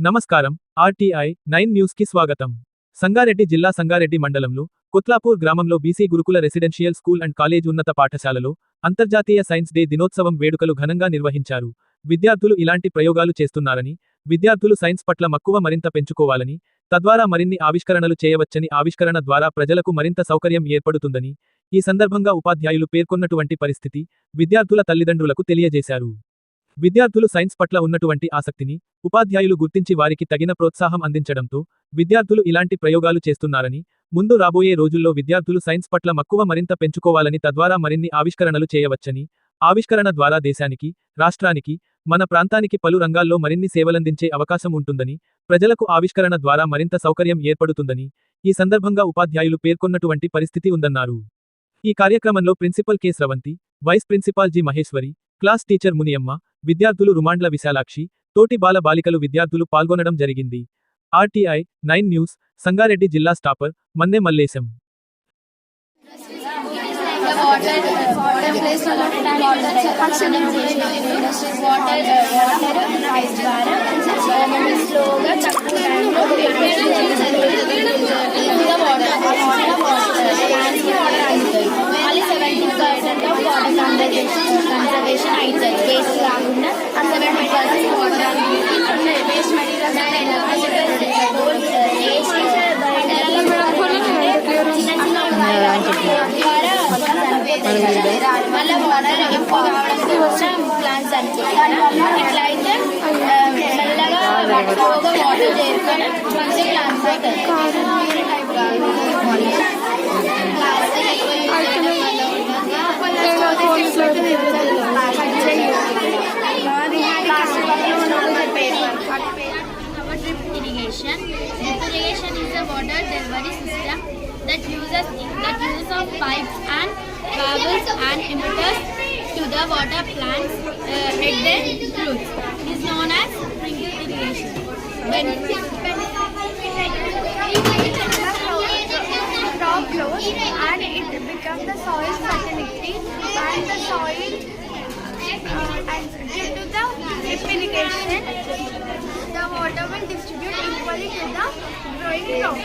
నమస్కారం. RTI 9 news కి స్వాగతం. సంగారెడ్డి జిల్లా సంగారెడ్డి మండలంలో కొత్లాపూర్ గ్రామంలో బీసీ గురుకుల రెసిడెన్షియల్ స్కూల్ అండ్ కాలేజ్ ఉన్నత పాఠశాలలో అంతర్జాతీయ సైన్స్ డే దినోత్సవం వేడుకలు ఘనంగా నిర్వహించారు. విద్యార్థులు ఇలాంటి ప్రయోగాలు చేస్తున్నారని, విద్యార్థులు సైన్స్ పట్ల మక్కువ మరింత పెంచుకోవాలని, తద్వారా మరిన్ని ఆవిష్కరణలు చేయవచ్చని, ఆవిష్కరణ ద్వారా ప్రజలకు మరింత సౌకర్యం ఏర్పడుతుందని ఈ సందర్భంగా ఉపాధ్యాయులు పేర్కొన్నటువంటి పరిస్థితి విద్యార్థుల తల్లిదండ్రులకు తెలియజేశారు. విద్యార్థులు సైన్స్ పట్ల ఉన్నటువంటి ఆసక్తిని ఉపాధ్యాయులు గుర్తించి వారికి తగిన ప్రోత్సాహం అందించడంతో విద్యార్థులు ఇలాంటి ప్రయోగాలు చేస్తున్నారని, ముందు రాబోయే రోజుల్లో విద్యార్థులు సైన్స్ పట్ల మక్కువ మరింత పెంచుకోవాలని, తద్వారా మరిన్ని ఆవిష్కరణలు చేయవచ్చని, ఆవిష్కరణ ద్వారా దేశానికి, రాష్ట్రానికి, మన ప్రాంతానికి పలు రంగాల్లో మరిన్ని సేవలందించే అవకాశం ఉంటుందని, ప్రజలకు ఆవిష్కరణ ద్వారా మరింత సౌకర్యం ఏర్పడుతుందని ఈ సందర్భంగా ఉపాధ్యాయులు పేర్కొన్నటువంటి పరిస్థితి ఉందన్నారు. ఈ కార్యక్రమంలో principal K Sravanthi, vice principal G Maheshwari, class teacher Muniyamma, విద్యార్థులు రుమాండ్ల విశాలాక్షి, తోటి బాల బాలికలు విద్యార్థులు పాల్గొనడం జరిగింది. ఆర్టీఐ 9 న్యూస్, సంగారెడ్డి జిల్లా స్టాపర్ మన్నె మల్లేశం. conservation అవుతుంది. వేస్ట్ కాకుండా 70% వాటర్ వేస్ట్ మెటీరియల్స్ మళ్ళీ వాటర్ ఎక్కువ కావడానికి వచ్చిన ప్లాంట్స్ అనుకుంటున్నాను. ఇట్లా అయితే మెల్లగా ఎక్కువగా వాటర్ చేరుకొని మంచి ప్లాంట్స్ అవుతాయి. Irrigation. Drip irrigation is a water delivery system that uses of pipes and valves and emitters to the water plants at their roots. It is known as sprinkler irrigation. Crop grows and it becomes the soil fertility, and the soil and due to the drip irrigation the water will distribute equally to the growing crop.